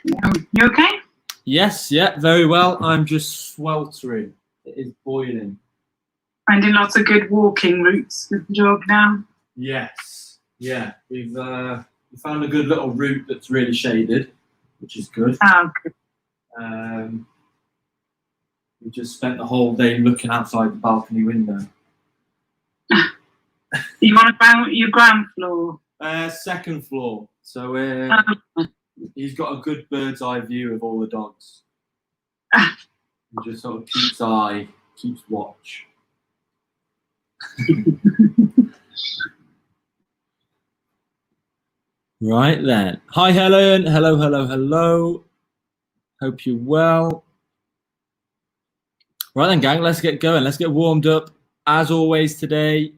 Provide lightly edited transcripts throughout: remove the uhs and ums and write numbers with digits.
You okay? Yes, yeah, very well. I'm just sweltering. It is boiling. Finding lots of good walking routes with the dog now. Yes, yeah. We found a good little route that's really shaded, which is good. Oh, good. We just spent the whole day looking outside the balcony window. You on your ground floor? Second floor. So he's got a good bird's eye view of all the dogs. He just sort of keeps watch. Right then. Hi Helen. Hello. Hope you're well. Right then, gang, let's get going. Let's get warmed up. As always today,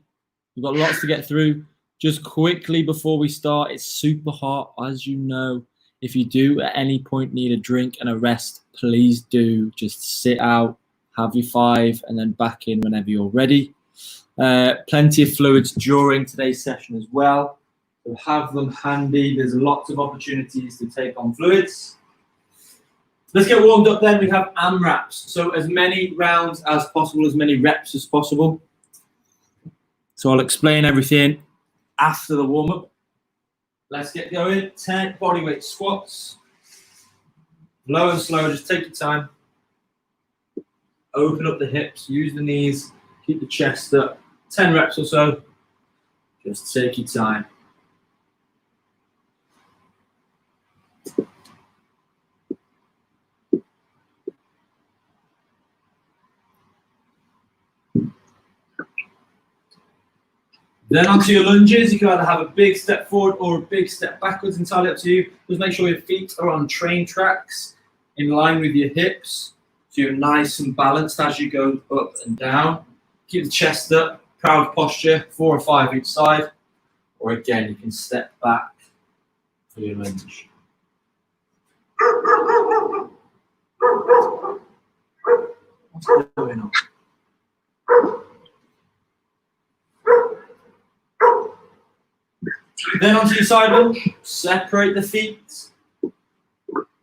we've got lots to get through. Just quickly before we start, it's super hot, as you know. If you do at any point need a drink and a rest, please do. Just sit out, have your 5, and then back in whenever you're ready. Plenty of fluids during today's session as well. So have them handy. There's lots of opportunities to take on fluids. Let's get warmed up then. We have AMRAPs. So as many rounds as possible, as many reps as possible. So I'll explain everything after the warm-up. Let's get going. 10 bodyweight squats. Low and slow, just take your time. Open up the hips, use the knees, keep the chest up. 10 reps or so. Just take your time. Then onto your lunges. You can either have a big step forward or a big step backwards, entirely up to you. Just make sure your feet are on train tracks in line with your hips. So you're nice and balanced as you go up and down. Keep the chest up, proud posture, 4 or 5 each side. Or again, you can step back for your lunge. What's going on? Then onto your side lunge, separate the feet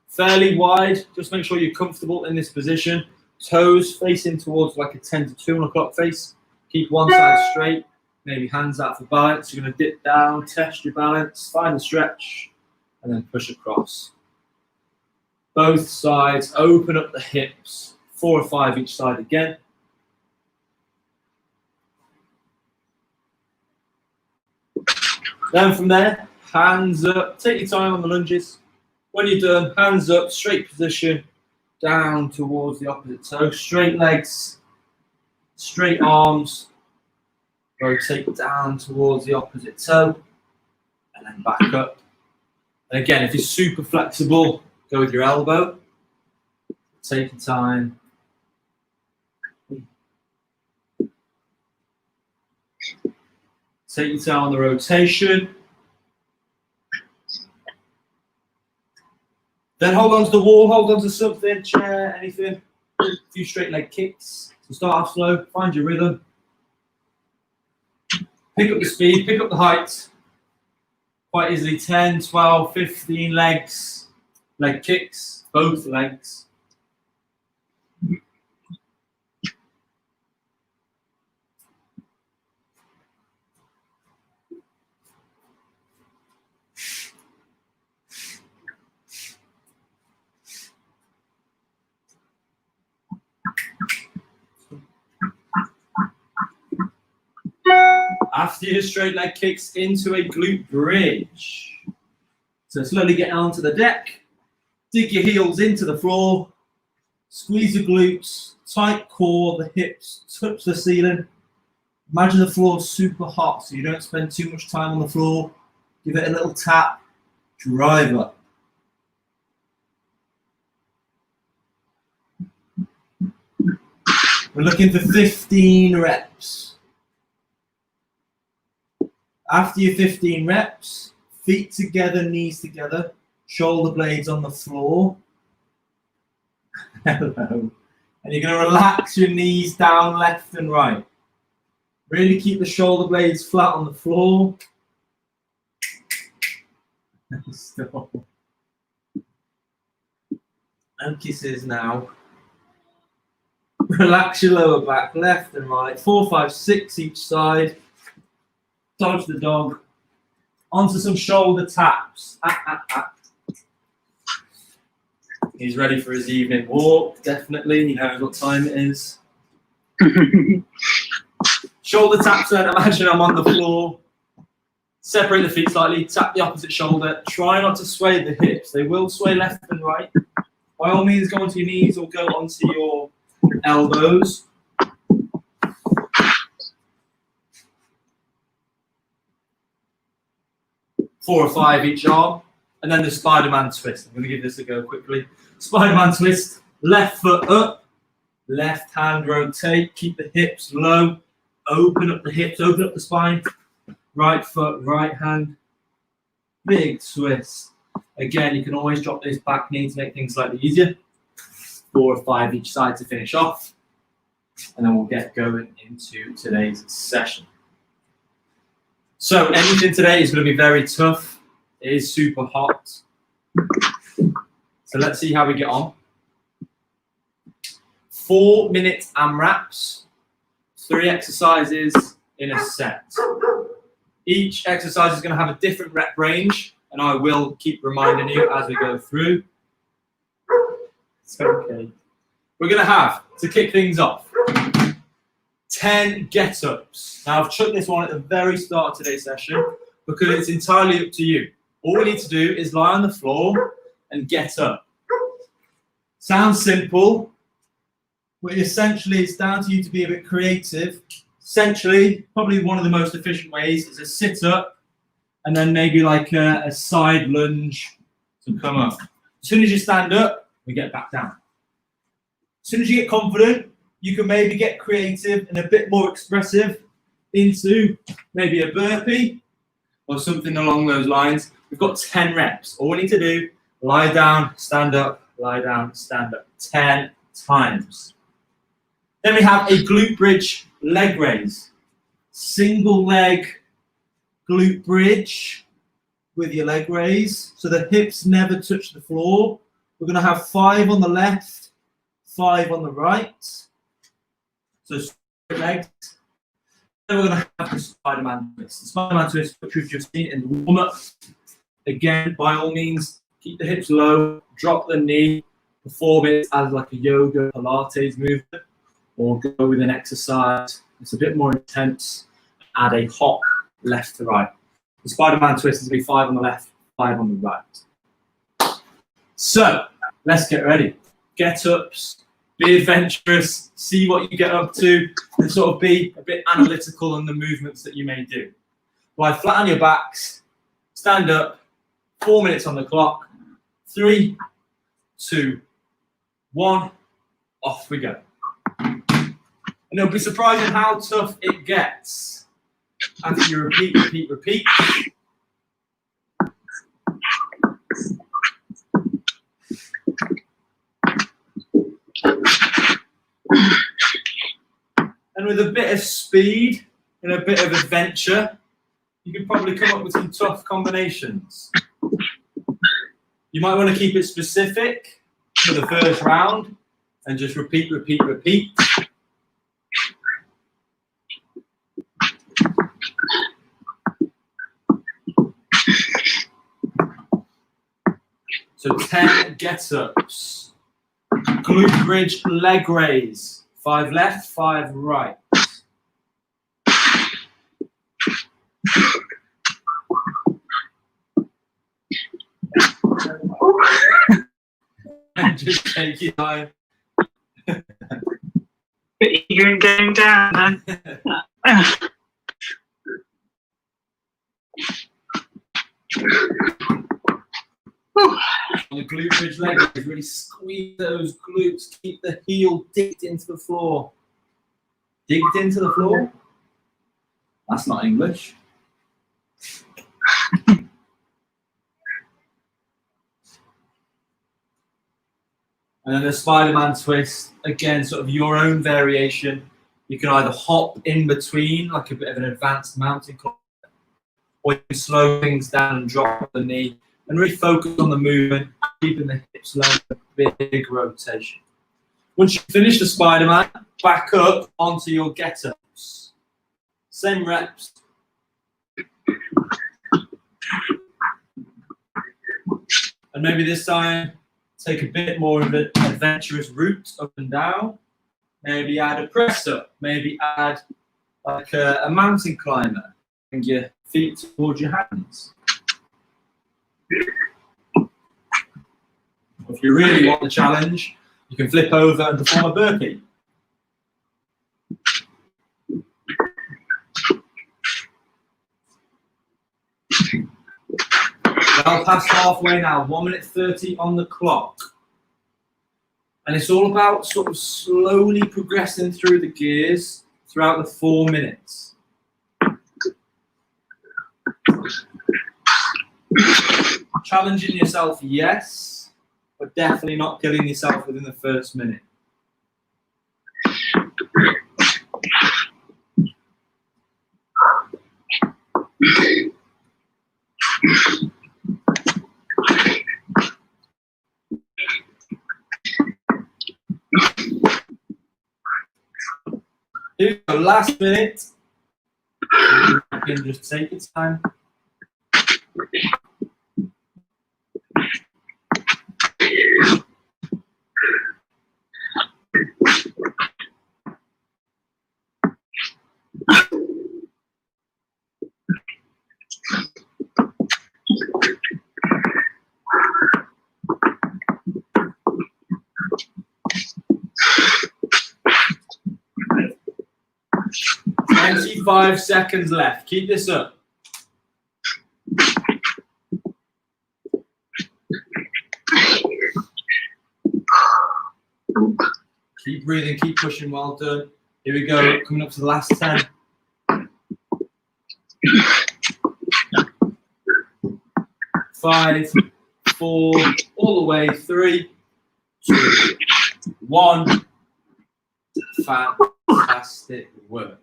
fairly wide. Just make sure you're comfortable in this position. Toes facing towards like a 10 to 2 o'clock face. Keep one side straight, maybe hands out for balance. You're going to dip down, test your balance, find the stretch, and then push across. Both sides, open up the hips, 4 or 5 each side again. Then from there, hands up. Take your time on the lunges. When you're done, hands up, straight position, down towards the opposite toe. Straight legs, straight arms. Rotate down towards the opposite toe. And then back up. And again, if you're super flexible, go with your elbow. Take your time. Take your time on the rotation. Then hold on to the wall, hold on to something, chair, anything. A few straight leg kicks. So start off slow, find your rhythm. Pick up the speed, pick up the height. Quite easily 10, 12, 15 legs. Leg kicks, both legs. After your straight leg kicks into a glute bridge. So slowly get onto the deck, dig your heels into the floor, squeeze your glutes, tight core, the hips touch the ceiling. Imagine the floor super hot so you don't spend too much time on the floor. Give it a little tap, drive up. We're looking for 15 reps. After your 15 reps, feet together, knees together, shoulder blades on the floor. Hello. And you're going to relax your knees down left and right. Really keep the shoulder blades flat on the floor. Stop. And kisses now. Relax your lower back, left and right. 4, 5, 6 each side. Dodge the dog. Onto some shoulder taps. He's ready for his evening walk, definitely. He knows what time it is. Shoulder taps then. Imagine I'm on the floor. Separate the feet slightly, tap the opposite shoulder. Try not to sway the hips. They will sway left and right. By all means, go onto your knees or go onto your elbows. 4 or 5 each arm. And then the Spider-Man twist. I'm going to give this a go quickly. Spider-Man twist, left foot up, left hand rotate, keep the hips low, open up the hips, open up the spine. Right foot, right hand, big twist. Again, you can always drop this back knee to make things slightly easier. 4 or 5 each side to finish off. And then we'll get going into today's session. So anything today is going to be very tough. It is super hot. So let's see how we get on. 4-minute AMRAPs, 3 exercises in a set. Each exercise is going to have a different rep range, and I will keep reminding you as we go through. It's okay. We're going to have, to kick things off, 10 get-ups. Now, I've chucked this one at the very start of today's session because it's entirely up to you. All we need to do is lie on the floor and get up. Sounds simple, but essentially it's down to you to be a bit creative. Essentially, probably one of the most efficient ways is a sit up and then maybe like a side lunge to come up. As soon as you stand up, we get back down. As soon as you get confident, you can maybe get creative and a bit more expressive into maybe a burpee or something along those lines. We've got 10 reps. All we need to do, lie down, stand up, lie down, stand up, 10 times. Then we have a glute bridge leg raise. Single leg glute bridge with your leg raise. So the hips never touch the floor. We're going to have 5 on the left, 5 on the right. So straight legs. Then we're going to have the Spider-Man twist. The Spider-Man twist, which we've just seen in the warm-up. Again, by all means, keep the hips low, drop the knee, perform it as like a yoga Pilates movement, or go with an exercise. It's a bit more intense. Add a hop left to right. The Spider-Man twist is going to be 5 on the left, 5 on the right. So, let's get ready. Get-ups, be adventurous, see what you get up to, and sort of be a bit analytical on the movements that you may do. Lie flat on your backs, stand up, 4 minutes on the clock. 3, 2, 1, off we go. And it'll be surprising how tough it gets after you repeat, repeat, repeat. And with a bit of speed and a bit of adventure, you can probably come up with some tough combinations. You might want to keep it specific for the first round and just repeat, repeat, repeat. So 10 get-ups. Glute bridge leg raise. 5 left, 5 right. And just take your time. You're going down, then. On the glute bridge leg raise, really squeeze those glutes. Keep the heel digged into the floor. Digged into the floor? That's not English. And then the Spider-Man twist, again, sort of your own variation. You can either hop in between, like a bit of an advanced mountain climb, or you can slow things down and drop the knee and really focus on the movement. keeping the hips low, big rotation. Once you finish the Spider-Man, back up onto your get-ups. Same reps. And maybe this time, take a bit more of an adventurous route up and down. Maybe add a press-up. Maybe add like a mountain climber. Bring your feet towards your hands. If you really want the challenge, you can flip over and perform a burpee. Well past halfway now, 1 minute 30 on the clock. And it's all about sort of slowly progressing through the gears throughout the 4 minutes. Challenging yourself, yes, but definitely not killing yourself within the first minute. Here we go, last minute. You can just take your time. Five seconds left. Keep this up. Keep breathing, keep pushing, well done. Here we go, coming up to the last 10. 5, 4, all the way, 3, 2, 1. Fantastic work.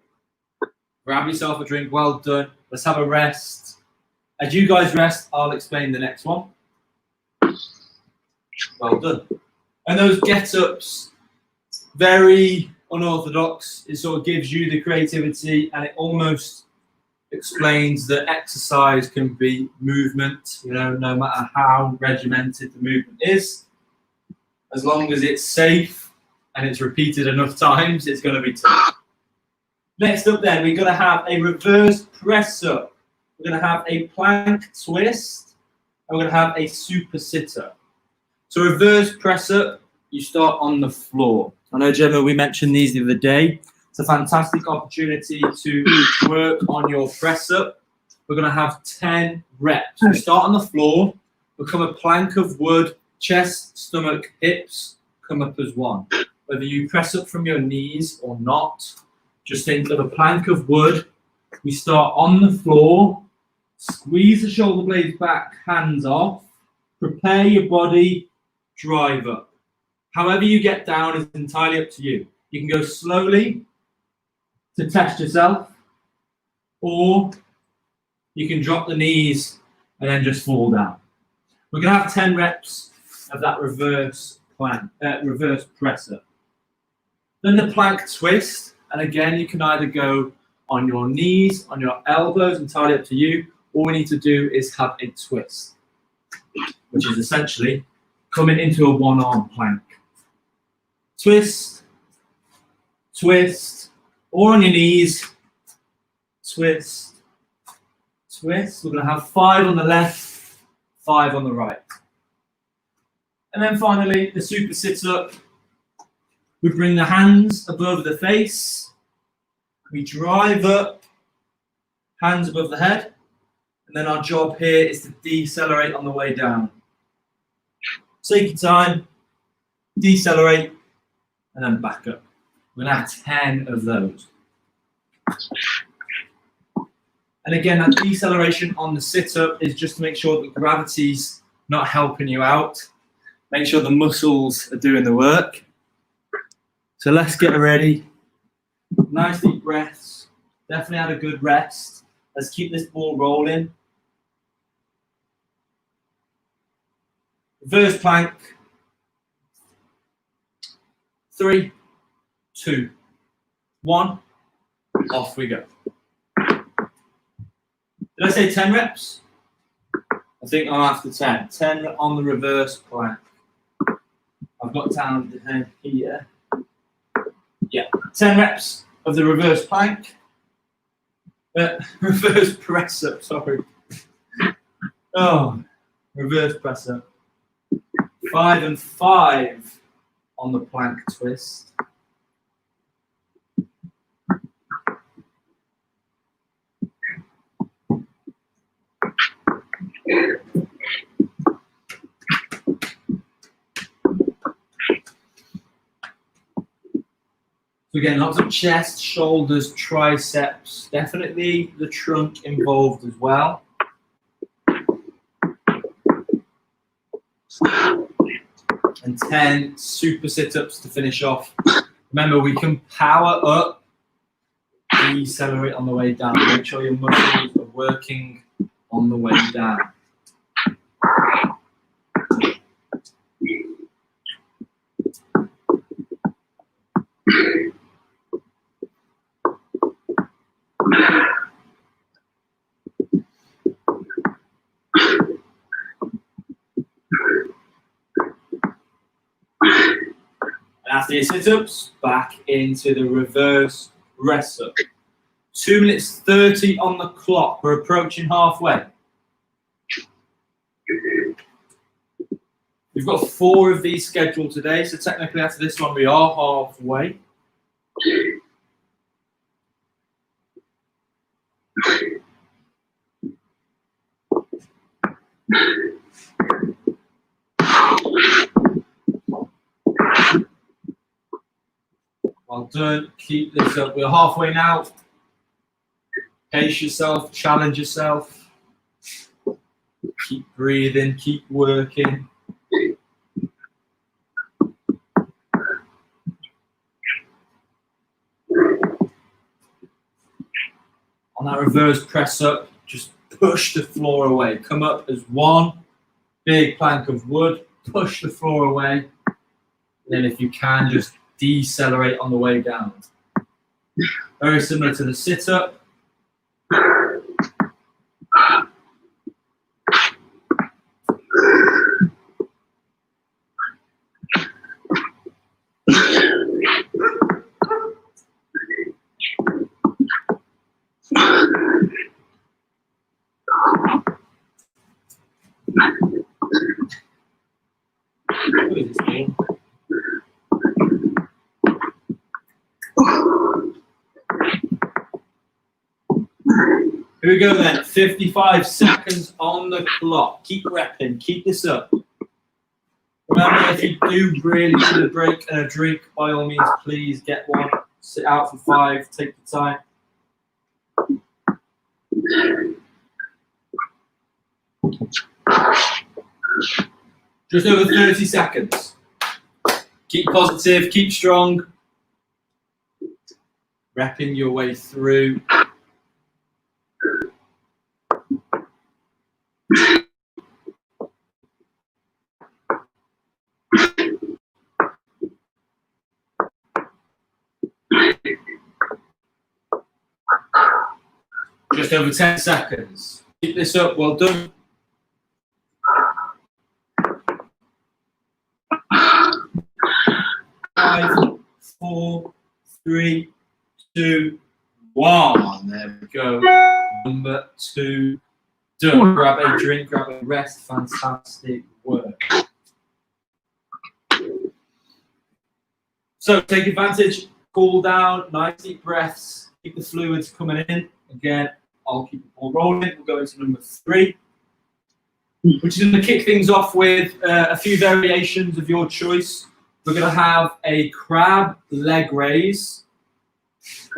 Grab yourself a drink, well done. Let's have a rest. As you guys rest, I'll explain the next one. Well done. And those get-ups, very unorthodox. It sort of gives you the creativity, and it almost explains that exercise can be movement, you know, no matter how regimented the movement is. As long as it's safe and it's repeated enough times, it's going to be tough. Next up then, we're going to have a reverse press up. We're going to have a plank twist. And we're going to have a super sit-up. So reverse press up, you start on the floor. I know, Gemma, we mentioned these the other day. It's a fantastic opportunity to work on your press up. We're going to have 10 reps. We start on the floor, become a plank of wood, chest, stomach, hips, come up as one. Whether you press up from your knees or not, just think of a plank of wood. We start on the floor, squeeze the shoulder blades back, hands off, prepare your body, drive up. However you get down is entirely up to you. You can go slowly to test yourself, or you can drop the knees and then just fall down. We're going to have 10 reps of that reverse press up. Then the plank twist. And again, you can either go on your knees, on your elbows, entirely up to you. All we need to do is have a twist, which is essentially coming into a one-arm plank. Twist, twist, or on your knees, twist, twist. We're going to have 5 on the left, 5 on the right. And then finally, the super sit-up. We bring the hands above the face. We drive up, hands above the head. And then our job here is to decelerate on the way down. Take your time, decelerate, and then back up. We're going to have 10 of those. And again, that deceleration on the sit-up is just to make sure that gravity's not helping you out. Make sure the muscles are doing the work. So let's get ready. Nice deep breaths. Definitely had a good rest. Let's keep this ball rolling. Reverse plank. 3, 2, 1. Off we go. Did I say 10 reps? I think I'm after 10. 10 on the reverse plank. I've got down here. Yeah, 10 reps of the reverse plank. Reverse press up, sorry. Oh, reverse press up. 5 and 5 on the plank twist. So again, lots of chest, shoulders, triceps, definitely the trunk involved as well. And 10 super sit-ups to finish off. Remember, we can power up, decelerate on the way down. Make sure your muscles are working on the way down. After your sit-ups, back into the reverse press up. 2 minutes 30 on the clock. We're approaching halfway. We've got 4 of these scheduled today, so technically after this one we are halfway. Well done. Keep this up. We're halfway now. Pace yourself. Challenge yourself. Keep breathing. Keep working. On that reverse press up, just push the floor away. Come up as one big plank of wood. Push the floor away. And then if you can, just decelerate on the way down. Very similar to the sit-up. Here we go then, 55 seconds on the clock. Keep repping, keep this up. Remember, if you do really need a break and a drink, by all means, please get one. Sit out for 5, take the time. Just over 30 seconds. Keep positive, keep strong. Repping your way through. Just over 10 seconds. Keep this up, well done. Five, 4, 3, 2, 1. There we go. Number 2 done. Grab a drink, grab a rest. Fantastic work. So take advantage, cool down, nice deep breaths, keep the fluids coming in. Again, I'll keep the ball rolling. We'll go into number 3, which is going to kick things off with a few variations of your choice. We're going to have a crab leg raise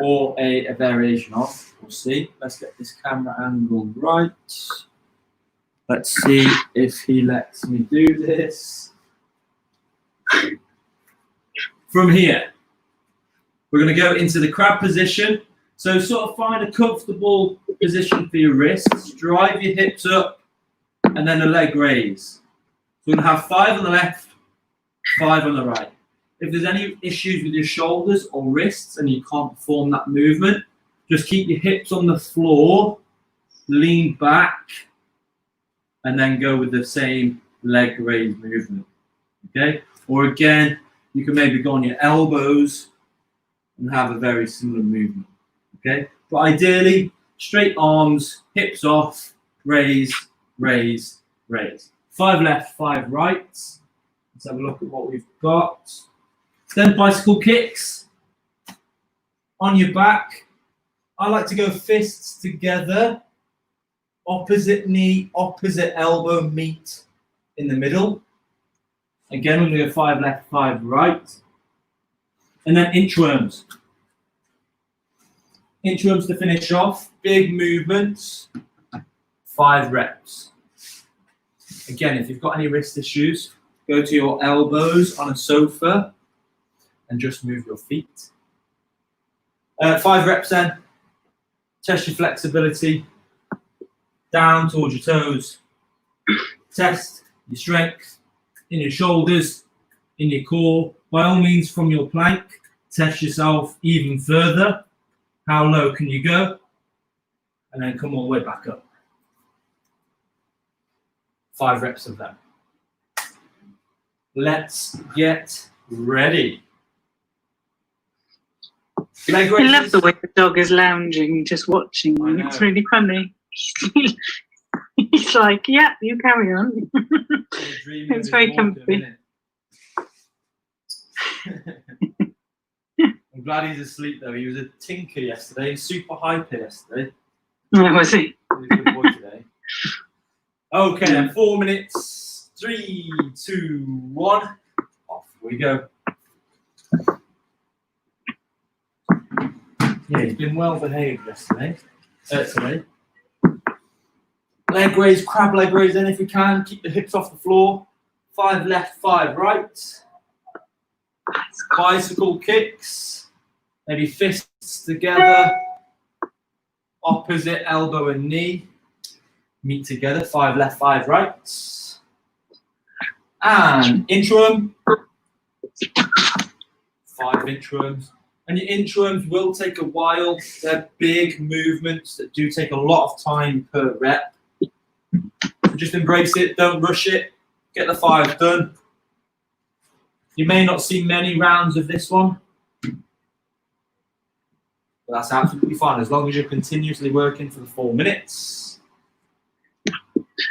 or a variation of. We'll see. Let's get this camera angle right. Let's see if he lets me do this. From here, we're going to go into the crab position. So sort of find a comfortable position for your wrists. Drive your hips up and then a leg raise. we're going to have 5 on the left, 5 on the right. If there's any issues with your shoulders or wrists and you can't perform that movement, just keep your hips on the floor, lean back, and then go with the same leg raise movement. Okay? Or again, you can maybe go on your elbows and have a very similar movement. Okay? But ideally, straight arms, hips off, raise, raise, raise. 5 left, 5 right. Let's have a look at what we've got. Then bicycle kicks on your back. I like to go fists together, opposite knee, opposite elbow meet in the middle. Again, we're going to go 5 left, 5 right. And then inchworms. Inchworms to finish off. Big movements. 5 reps. Again, if you've got any wrist issues, go to your elbows on a sofa and just move your feet. 5 reps then. Test your flexibility. Down towards your toes. Test your strength in your shoulders, in your core. By all means, from your plank, test yourself even further. How low can you go? And then come all the way back up. 5 reps of them. Let's get ready. I love the way the dog is lounging, just watching you. It's really funny. He's like, yeah, you carry on. It's very comfy. I'm glad he's asleep though. He was a tinker yesterday, super hyper yesterday. Oh, was he? He's a good boy today. Okay, then 4 minutes. 3, 2, 1. Off we go. Yeah, he's been well behaved yesterday. Today. Leg raise, crab leg raise then if you can. Keep the hips off the floor. 5 left, 5 right. Bicycle kicks. Maybe fists together. Opposite elbow and knee. Meet together. 5 left, 5 right. And inchworm. 5 inchworms. And your inchworms will take a while. They're big movements that do take a lot of time per rep. So just embrace it, don't rush it. Get the 5 done. You may not see many rounds of this one, but that's absolutely fine as long as you're continuously working for the 4 minutes.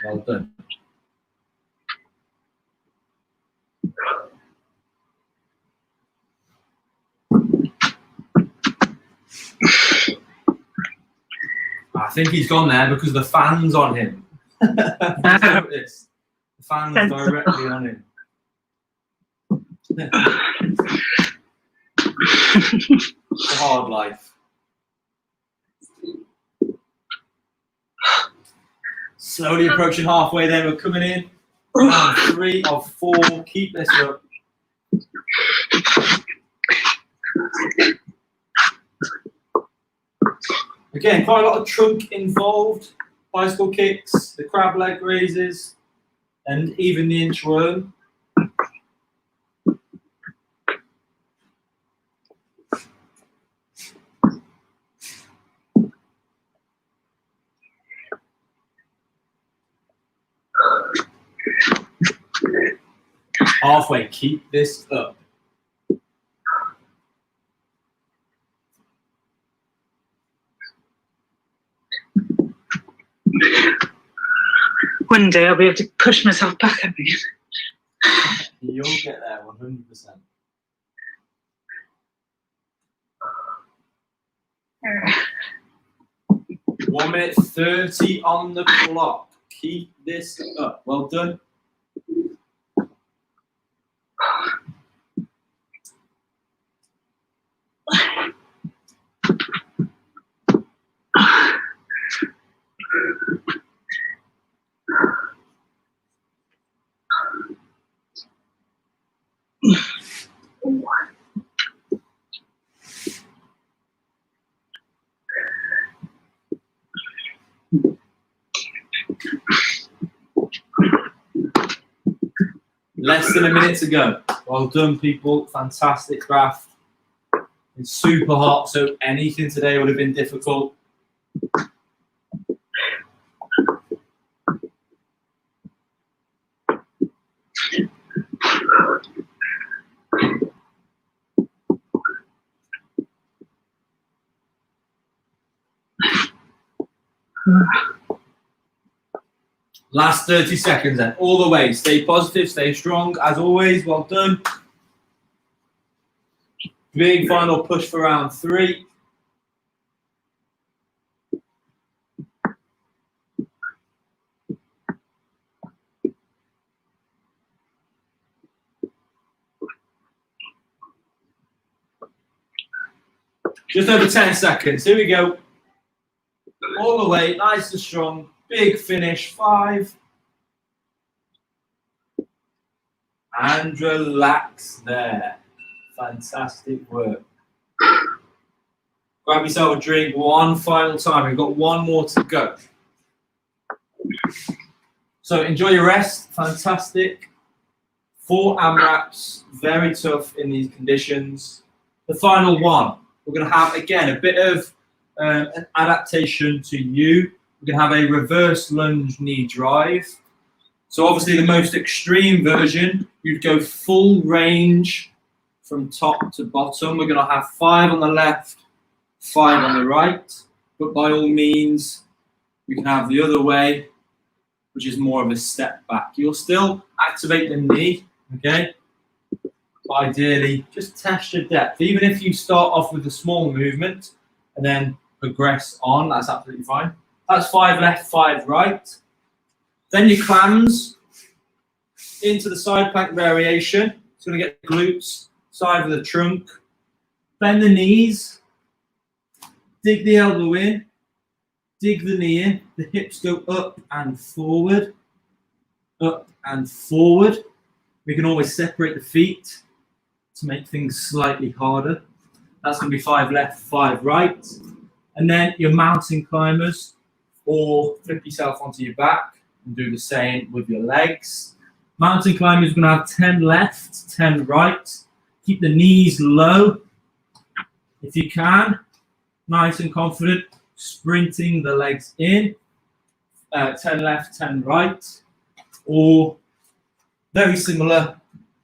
Well done. I think he's gone there because the fan's on him. Notice. The fan's directly on him. It's a hard life. Slowly approaching halfway then, we're coming in. Round 3 of 4, keep this up. Again, quite a lot of trunk involved. Bicycle kicks, the crab leg raises, and even the inchworm. Halfway, keep this up. One day I'll be able to push myself back a bit. You'll get there 100%. One minute 30 on the clock. Keep this up. Well done. Less than a minute to go. Well done, people. Fantastic craft. It's super hot, so anything today would have been difficult. Last 30 seconds then, all the way. Stay positive, stay strong. As always, well done. Big final push for round 3. Just over 10 seconds. Here we go. All the way, nice and strong. Big finish. 5. And relax there. Fantastic work. Grab yourself a drink one final time. We've got one more to go. So enjoy your rest. Fantastic. 4 AMRAPs. Very tough in these conditions. The final one. We're going to have, again, a bit of an adaptation to you. We're going to have a reverse lunge knee drive. So obviously the most extreme version, you'd go full range from top to bottom. We're going to have 5 on the left, 5 on the right. But by all means, we can have the other way, which is more of a step back. You'll still activate the knee, okay? But ideally, just test your depth. Even if you start off with a small movement and then progress on, that's absolutely fine. That's 5 left, 5 right. Then your clams into the side plank variation. It's going to get the glutes, side of the trunk. Bend the knees. Dig the elbow in. Dig the knee in. The hips go up and forward. Up and forward. We can always separate the feet to make things slightly harder. That's going to be 5 left, 5 right. And then your mountain climbers, or flip yourself onto your back and do the same with your legs. Mountain climbers are going to have 10 left, 10 right. Keep the knees low if you can. Nice and confident, sprinting the legs in. 10 left, 10 right. Or very similar,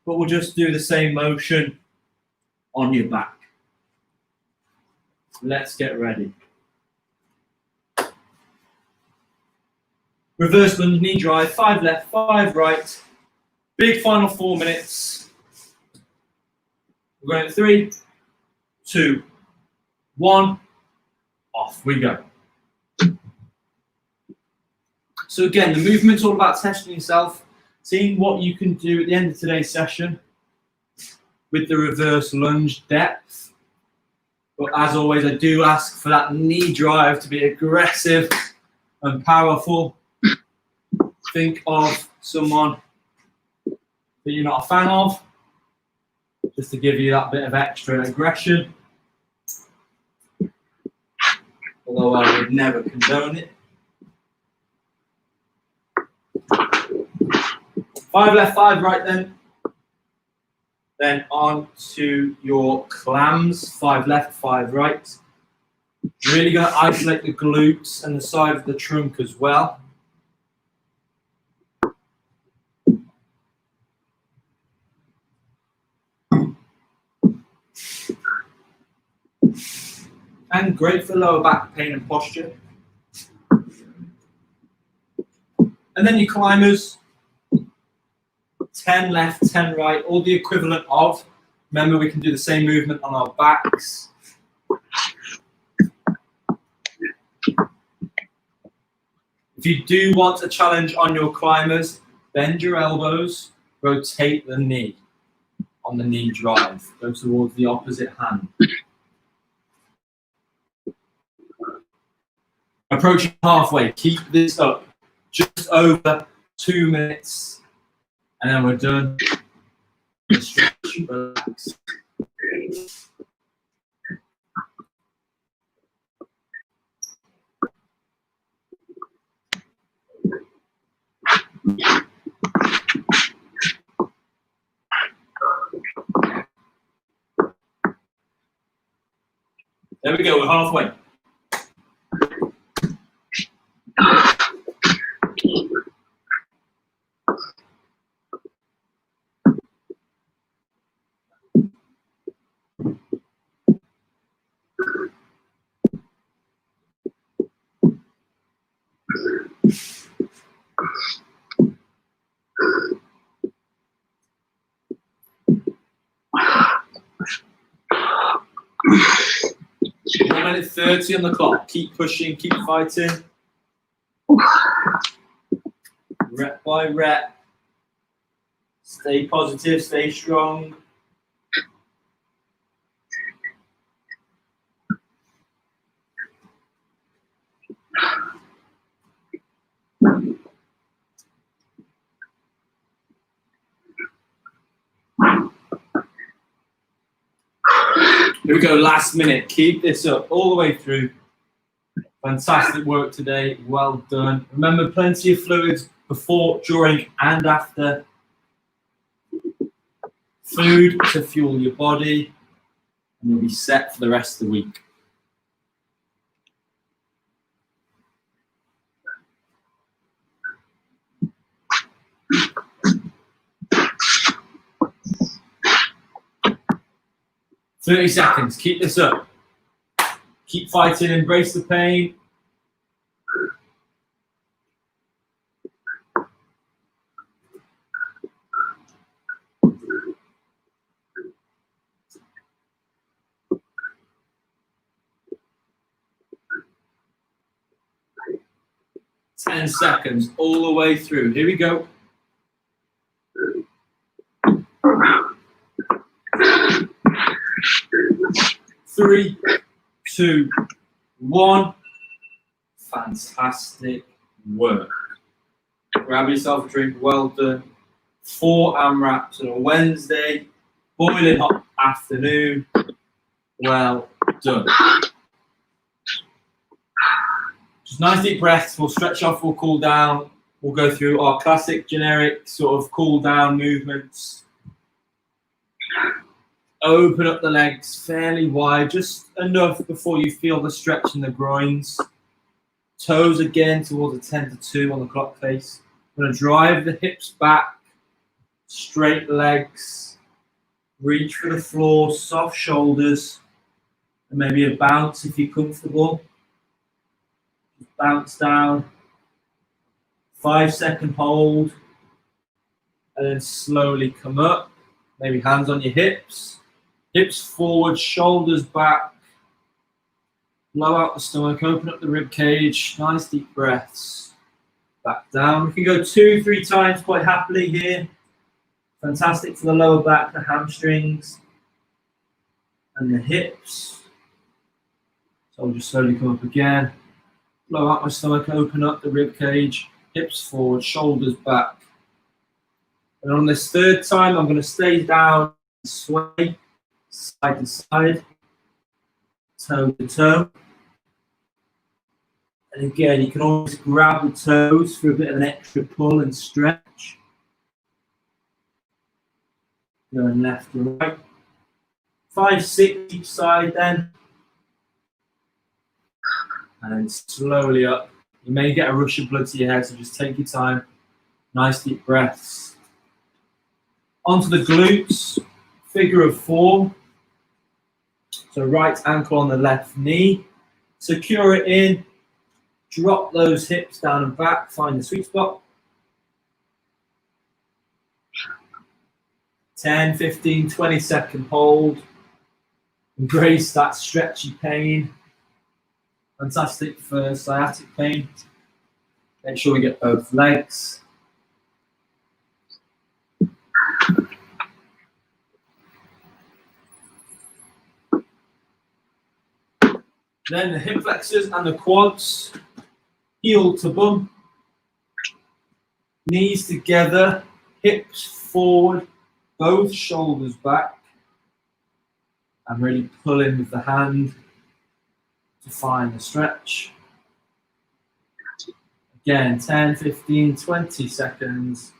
but we'll just do the same motion on your back. Let's get ready. Reverse lunge knee drive, 5 left, 5 right. Big final 4 minutes. We're going at 3, 2, 1. Off we go. So again, the movement's all about testing yourself, seeing what you can do at the end of today's session with the reverse lunge depth. But as always, I do ask for that knee drive to be aggressive and powerful. Think of someone that you're not a fan of, just to give you that bit of extra aggression. Although I would never condone it. 5 left, 5 right then. Then on to your clams, 5 left, 5 right. Really going to isolate the glutes and the side of the trunk as well. And great for lower back pain and posture. And then your climbers, 10 left, 10 right, all the equivalent of. Remember, we can do the same movement on our backs. If you do want a challenge on your climbers, bend your elbows, rotate the knee on the knee drive. Go towards the opposite hand. Approaching halfway, keep this up just over 2 minutes, and then we're done. Stretch, relax. There we go, we're halfway. One minute 30 on the clock. Keep pushing, keep fighting. Rep by rep. Stay positive, stay strong. Here we go, last minute. Keep this up all the way through. Fantastic work today. Well done. Remember, plenty of fluids before, during, and after. Food to fuel your body, and you'll be set for the rest of the week. "30 seconds, keep this up. Keep fighting, embrace the pain. "10 seconds, all the way through. Here we go. Three, 2, 1. Fantastic work. Grab yourself a drink, well done. 4 AMRAPs on a Wednesday, boiling hot afternoon. Well done. Just nice deep breaths. We'll stretch off, we'll cool down. We'll go through our classic generic sort of cool down movements. Open up the legs fairly wide, just enough before you feel the stretch in the groins. Toes again towards a 10 to 2 on the clock face. I'm going to drive the hips back, straight legs, reach for the floor, soft shoulders, and maybe a bounce if you're comfortable. Just bounce down, 5-second hold, and then slowly come up. Maybe hands on your hips. Hips forward, shoulders back. Blow out the stomach, open up the rib cage. Nice deep breaths. Back down. We can go 2-3 times quite happily here. Fantastic for the lower back, the hamstrings, and the hips. So I'll just slowly come up again. Blow out my stomach, open up the rib cage. Hips forward, shoulders back. And on this third time, I'm going to stay down and sway. Side to side, toe to toe. And again, you can always grab the toes for a bit of an extra pull and stretch. Going left to right. 5, 6 each side then. And then slowly up. You may get a rush of blood to your head, so just take your time. Nice deep breaths. Onto the glutes, figure of 4. So right ankle on the left knee, secure it in, drop those hips down and back, find the sweet spot. 10, 15, 20-second hold. Embrace that stretchy pain. Fantastic for sciatic pain. Make sure we get both legs. Then the hip flexors and the quads, heel to bum, knees together, hips forward, both shoulders back, and really pull in with the hand to find the stretch. Again, 10, 15, 20 seconds,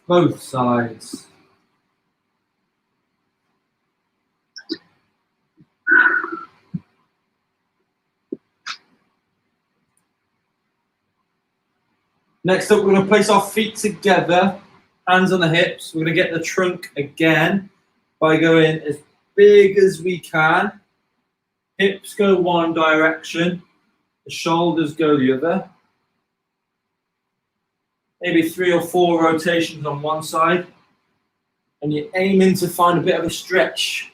both sides. Next up, we're going to place our feet together, hands on the hips. We're going to get the trunk again by going as big as we can. Hips go one direction, the shoulders go the other. Maybe 3 or 4 rotations on one side. And you're aiming to find a bit of a stretch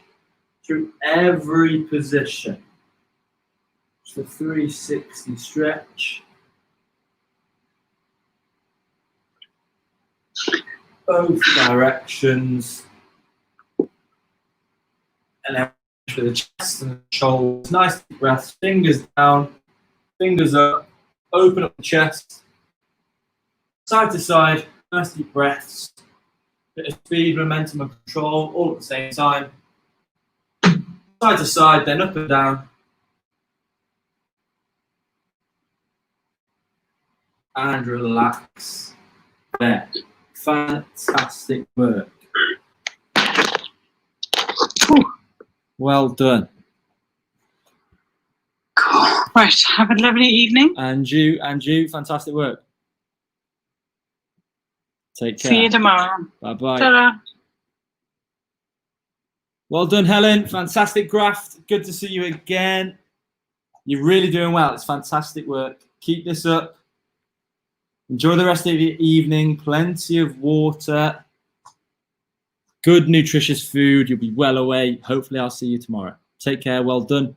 through every position. It's a 360 stretch. Both directions. And then for the chest and the shoulders. Nice deep breaths. Fingers down, fingers up. Open up the chest. Side to side. Nice deep breaths. Bit of speed, momentum, and control all at the same time. Side to side, then up and down. And relax. There. Fantastic work. Well done. Cool. Right, have a lovely evening. And you, fantastic work. Take care. See you tomorrow. Bye-bye. Ta-da. Well done, Helen. Fantastic graft. Good to see you again. You're really doing well. It's fantastic work. Keep this up. Enjoy the rest of your evening. Plenty of water. Good, nutritious food. You'll be well away. Hopefully, I'll see you tomorrow. Take care. Well done.